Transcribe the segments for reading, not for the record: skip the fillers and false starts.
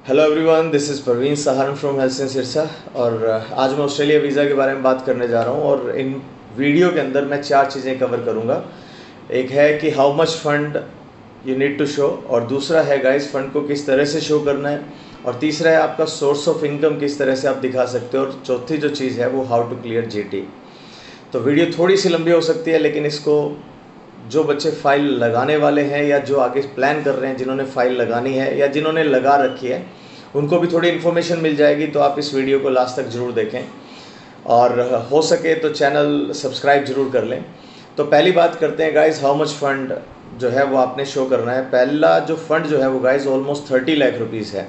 Hello everyone, this is Parveen Saharan from हेल्सिन सिरसा। और आज मैं ऑस्ट्रेलिया वीज़ा के बारे में बात करने जा रहा हूँ। और इन वीडियो के अंदर मैं चार चीज़ें कवर करूँगा। एक है कि how much fund you need to show, और दूसरा है गाइस फंड को किस तरह से शो करना है, और तीसरा है आपका सोर्स ऑफ इनकम किस तरह से आप दिखा सकते हो, और चौथी जो चीज़ है वो हाउ टू क्लियर जीटी। तो वीडियो थोड़ी सी लंबी हो सकती है, लेकिन इसको जो बच्चे फ़ाइल लगाने वाले हैं या जो आगे प्लान कर रहे हैं, जिन्होंने फ़ाइल लगानी है या जिन्होंने लगा रखी है, उनको भी थोड़ी इन्फॉर्मेशन मिल जाएगी। तो आप इस वीडियो को लास्ट तक ज़रूर देखें, और हो सके तो चैनल सब्सक्राइब ज़रूर कर लें। तो पहली बात करते हैं गाइस, हाउ मच फ़ंड जो है वो आपने शो करना है। पहला जो फ़ंड जो है वो गाइस ऑलमोस्ट 30 लाख रुपीज़ है,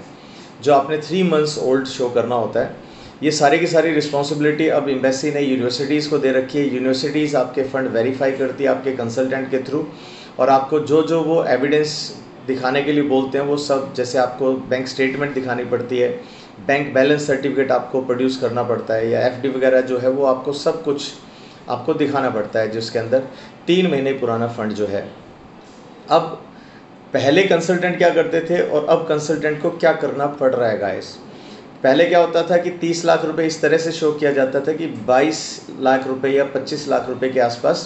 जो आपने 3 मंथ्स ओल्ड शो करना होता है। ये सारी की सारी रिस्पॉन्सिबिलिटी अब एम्बेसी ने यूनिवर्सिटीज़ को दे रखी है। यूनिवर्सिटीज़ आपके फ़ंड वेरीफाई करती है आपके कंसल्टेंट के थ्रू, और आपको जो जो वो एविडेंस दिखाने के लिए बोलते हैं वो सब, जैसे आपको बैंक स्टेटमेंट दिखानी पड़ती है, बैंक बैलेंस सर्टिफिकेट आपको प्रोड्यूस करना पड़ता है, या एफडी वगैरह जो है वो आपको सब कुछ आपको दिखाना पड़ता है, जिसके अंदर 3 महीने पुराना फ़ंड जो है। अब पहले कंसल्टेंट क्या करते थे और अब कंसल्टेंट को क्या करना पड़ रहा है गाइस। पहले क्या होता था कि 30 लाख रुपए इस तरह से शो किया जाता था कि 22 लाख रुपए या 25 लाख रुपए के आसपास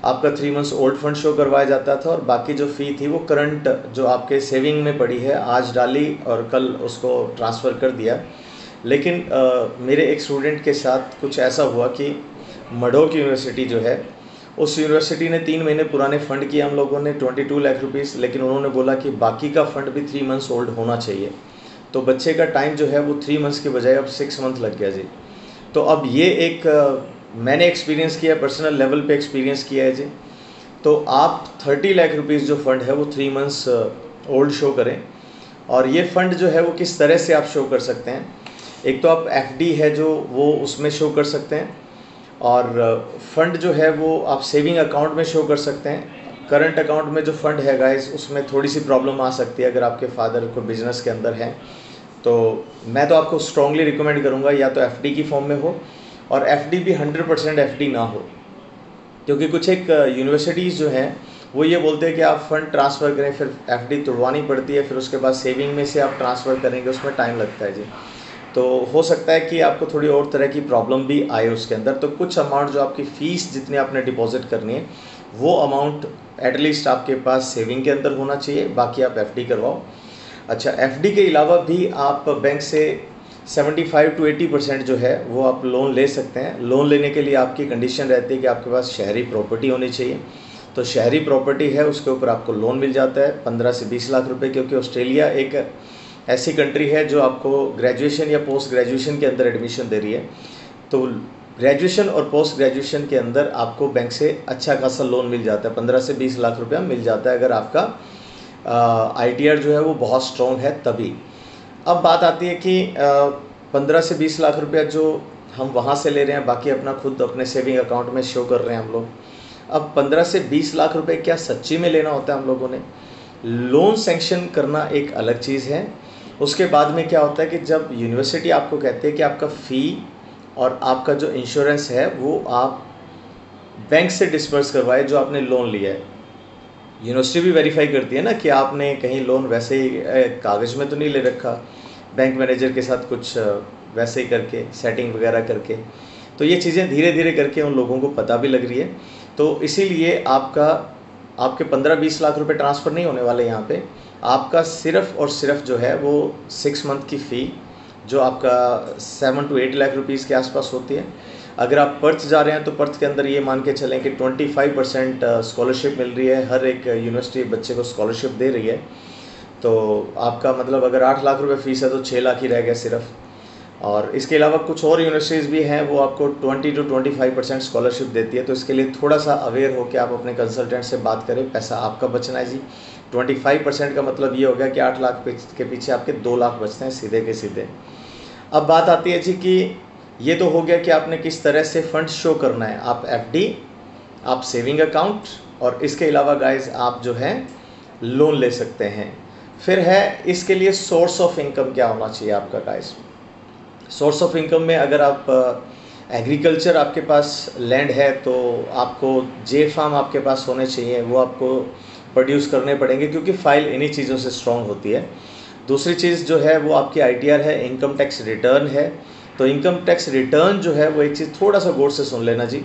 आपका 3 मंथ्स ओल्ड फंड शो करवाया जाता था, और बाकी जो फ़ी थी वो करंट जो आपके सेविंग में पड़ी है, आज डाली और कल उसको ट्रांसफ़र कर दिया। लेकिन मेरे एक स्टूडेंट के साथ कुछ ऐसा हुआ कि मडोक यूनिवर्सिटी जो है, उस यूनिवर्सिटी ने 3 महीने पुराने फ़ंड किए हम लोगों ने 22 लाख रुपीज़, लेकिन उन्होंने बोला कि बाकी का फ़ंड भी 3 मंथ्स ओल्ड होना चाहिए। तो बच्चे का टाइम जो है वो 3 मंथ्स के बजाय अब 6 मंथ लग गया जी। तो अब ये एक मैंने एक्सपीरियंस किया, पर्सनल लेवल पे एक्सपीरियंस किया है जी। तो आप 30 लाख रुपीज़ जो फ़ंड है वो 3 मंथ्स ओल्ड शो करें। और ये फ़ंड जो है वो किस तरह से आप शो कर सकते हैं। एक तो आप एफडी है जो वो उसमें शो कर सकते हैं, और फ़ंड जो है वो आप सेविंग अकाउंट में शो कर सकते हैं। करंट अकाउंट में जो फ़ंड है गाइस, उसमें थोड़ी सी प्रॉब्लम आ सकती है अगर आपके फादर को बिज़नेस के अंदर है। तो मैं तो आपको स्ट्रांगली रिकमेंड करूँगा या तो एफडी की फॉर्म में हो, और एफडी भी 100% एफडी ना हो, क्योंकि कुछ एक यूनिवर्सिटीज़ जो हैं वो ये बोलते हैं कि आप फ़ंड ट्रांसफ़र करें, फिर एफडी तोड़वानी पड़ती है, फिर उसके बाद सेविंग में से आप ट्रांसफ़र करेंगे, उसमें टाइम लगता है जी। तो हो सकता है कि आपको थोड़ी और तरह की प्रॉब्लम भी आए उसके अंदर। तो कुछ अमाउंट जो आपकी फ़ीस जितनी आपने डिपॉज़िट करनी है, वो अमाउंट एटलीस्ट आपके पास सेविंग के अंदर होना चाहिए, बाकी आप एफडी करवाओ। अच्छा, एफडी के अलावा भी आप बैंक से 75 टू 80% जो है वो आप लोन ले सकते हैं। लोन लेने के लिए आपकी कंडीशन रहती है कि आपके पास शहरी प्रॉपर्टी होनी चाहिए। तो शहरी प्रॉपर्टी है उसके ऊपर आपको लोन मिल जाता है 15 से 20 लाख रुपए, क्योंकि ऑस्ट्रेलिया एक ऐसी कंट्री है जो आपको ग्रेजुएशन या पोस्ट ग्रेजुएशन के अंदर एडमिशन दे रही है। तो ग्रेजुएशन और पोस्ट ग्रेजुएशन के अंदर आपको बैंक से अच्छा खासा लोन मिल जाता है, 15 से 20 लाख रुपया मिल जाता है अगर आपका आईटीआर जो है वो बहुत स्ट्रॉन्ग है तभी। अब बात आती है कि 15 से 20 लाख रुपया जो हम वहाँ से ले रहे हैं, बाकी अपना खुद अपने सेविंग अकाउंट में शो कर रहे हैं हम लोग। अब 15 से 20 लाख रुपए क्या सच्ची में लेना होता है हम लोगों ने? लोन सैंक्शन करना एक अलग चीज़ है। उसके बाद में क्या होता है कि जब यूनिवर्सिटी आपको कहती है कि आपका फ़ी और आपका जो इंश्योरेंस है वो आप बैंक से डिस्पर्स करवाए जो आपने लोन लिया है। यूनिवर्सिटी भी वेरीफाई करती है ना कि आपने कहीं लोन वैसे ही कागज़ में तो नहीं ले रखा, बैंक मैनेजर के साथ कुछ वैसे ही करके सेटिंग वगैरह करके। तो ये चीज़ें धीरे धीरे करके उन लोगों को पता भी लग रही है। तो इसीलिए आपके 15-20 लाख रुपए ट्रांसफ़र नहीं होने वाले यहाँ पे। आपका सिर्फ़ और सिर्फ जो है वो 6 मंथ की फ़ी जो आपका 7 टू 8 लाख रुपीज़ के आसपास होती है। अगर आप पर्थ जा रहे हैं तो पर्थ के अंदर ये मान के चलें कि 25% स्कॉलरशिप मिल रही है, हर एक यूनिवर्सिटी बच्चे को स्कॉलरशिप दे रही है। तो आपका मतलब अगर 8 लाख रुपए फ़ीस है तो 6 लाख ही रह गया सिर्फ। और इसके अलावा कुछ और यूनिवर्सिटीज़ भी हैं वो आपको 20 टू 25% स्कॉलरशिप देती है। तो इसके लिए थोड़ा सा अवेयर हो कि आप अपने कंसल्टेंट से बात करें, पैसा आपका बचना है जी। 25% का मतलब ये हो गया कि 8 लाख के पीछे आपके 2 लाख बचते हैं सीधे के सीधे। अब बात आती है जी कि ये तो हो गया कि आपने किस तरह से फंड शो करना है। आप एफडी, आप सेविंग अकाउंट, और इसके अलावा गाइस आप जो है लोन ले सकते हैं। फिर है इसके लिए सोर्स ऑफ इनकम क्या होना चाहिए आपका गाइस। सोर्स ऑफ इनकम में अगर आप एग्रीकल्चर आपके पास लैंड है तो आपको जे फार्म आपके पास होने चाहिए, वो आपको प्रोड्यूस करने पड़ेंगे क्योंकि फ़ाइल इन्हीं चीज़ों से स्ट्रॉन्ग होती है। दूसरी चीज़ जो है वो आपकी ITR है, इनकम टैक्स रिटर्न है। तो इनकम टैक्स रिटर्न जो है वो एक चीज़ थोड़ा सा गौर से सुन लेना जी।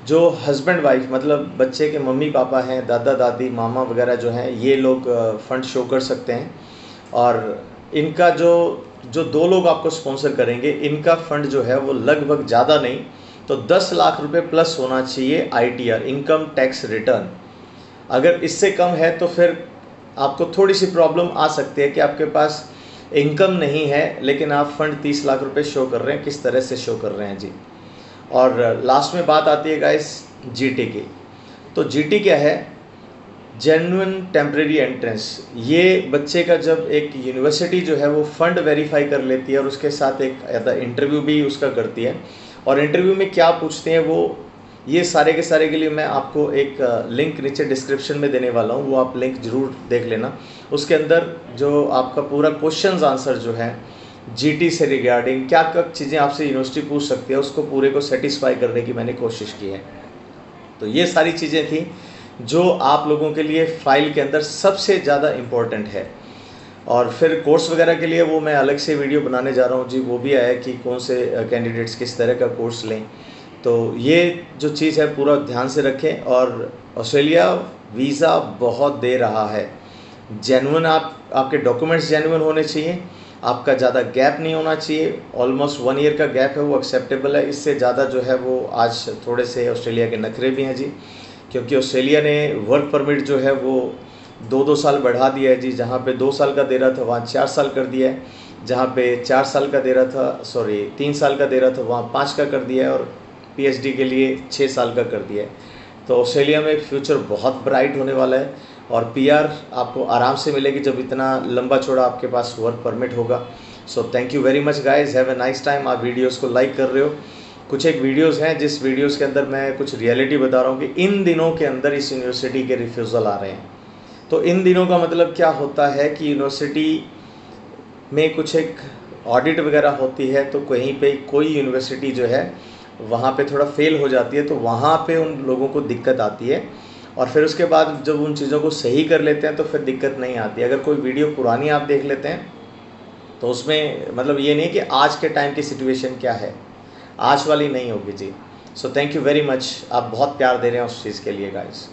जो हस्बैंड वाइफ मतलब बच्चे के मम्मी पापा हैं, दादा दादी, मामा वगैरह जो हैं, ये लोग फ़ंड शो कर सकते हैं। और इनका जो 2 लोग आपको स्पॉन्सर करेंगे, इनका फ़ंड जो है वो लगभग ज़्यादा नहीं तो 10 लाख रुपए प्लस होना चाहिए ITR, इनकम टैक्स रिटर्न। अगर इससे कम है तो फिर आपको थोड़ी सी प्रॉब्लम आ सकती है कि आपके पास इनकम नहीं है लेकिन आप फ़ंड 30 लाख रुपए शो कर रहे हैं, किस तरह से शो कर रहे हैं जी। और लास्ट में बात आती है गाइस GT की। तो GT क्या है? Genuine temporary entrance. ये बच्चे का जब एक यूनिवर्सिटी जो है वो फ़ंड वेरीफाई कर लेती है और उसके साथ एक इंटरव्यू भी उसका करती है। और इंटरव्यू में क्या पूछते हैं वो, ये सारे के सारे के लिए मैं आपको एक लिंक नीचे डिस्क्रिप्शन में देने वाला हूँ, वो आप लिंक ज़रूर देख लेना। उसके अंदर जो आपका पूरा क्वेश्चंस आंसर जो है GT से रिगार्डिंग क्या क्या चीज़ें आपसे यूनिवर्सिटी पूछ सकती है, उसको पूरे को सेटिस्फाई करने की मैंने कोशिश की है। तो ये सारी चीज़ें थी जो आप लोगों के लिए फ़ाइल के अंदर सबसे ज़्यादा इम्पोर्टेंट है। और फिर कोर्स वगैरह के लिए वो मैं अलग से वीडियो बनाने जा रहा हूँ जी, वो भी आया कि कौन से कैंडिडेट्स किस तरह का कोर्स लें। तो ये जो चीज़ है पूरा ध्यान से रखें। और ऑस्ट्रेलिया वीज़ा बहुत दे रहा है। जेन्युइन आपके डॉक्यूमेंट्स जेन्युइन होने चाहिए, आपका ज़्यादा गैप नहीं होना चाहिए। ऑलमोस्ट 1 ईयर का गैप है वो एक्सेप्टेबल है, इससे ज़्यादा जो है वो आज थोड़े से ऑस्ट्रेलिया के नखरे भी हैं जी। क्योंकि ऑस्ट्रेलिया ने वर्क परमिट जो है वो 2-2 साल बढ़ा दिया है जी। जहाँ पे 2 साल का दे रहा था वहाँ 4 साल कर दिया है, जहाँ पे 4 साल का दे रहा था 3 साल का दे रहा था वहाँ 5 का कर दिया है, और PhD के लिए 6 साल का कर दिया है। तो ऑस्ट्रेलिया में फ्यूचर बहुत ब्राइट होने वाला है और PR आपको आराम से मिलेगी जब इतना लंबा चौड़ा आपके पास वर्क परमिट होगा। सो thank you very much guys, have a nice time. आप वीडियोस को लाइक कर रहे हो। कुछ एक वीडियोस हैं जिस वीडियोस के अंदर मैं कुछ रियलिटी बता रहा हूँ कि इन दिनों के अंदर इस यूनिवर्सिटी के रिफ्यूज़ल आ रहे हैं। तो इन दिनों का मतलब क्या होता है कि यूनिवर्सिटी में कुछ एक ऑडिट वगैरह होती है, तो कहीं पे कोई यूनिवर्सिटी जो है वहाँ पे थोड़ा फेल हो जाती है, तो वहाँ पे उन लोगों को दिक्कत आती है। और फिर उसके बाद जब उन चीज़ों को सही कर लेते हैं तो फिर दिक्कत नहीं आती। अगर कोई वीडियो पुरानी आप देख लेते हैं तो उसमें मतलब ये नहीं कि आज के टाइम की सिचुएशन क्या है, आज वाली नहीं होगी जी। So thank you very much, आप बहुत प्यार दे रहे हैं उस चीज़ के लिए गाइस।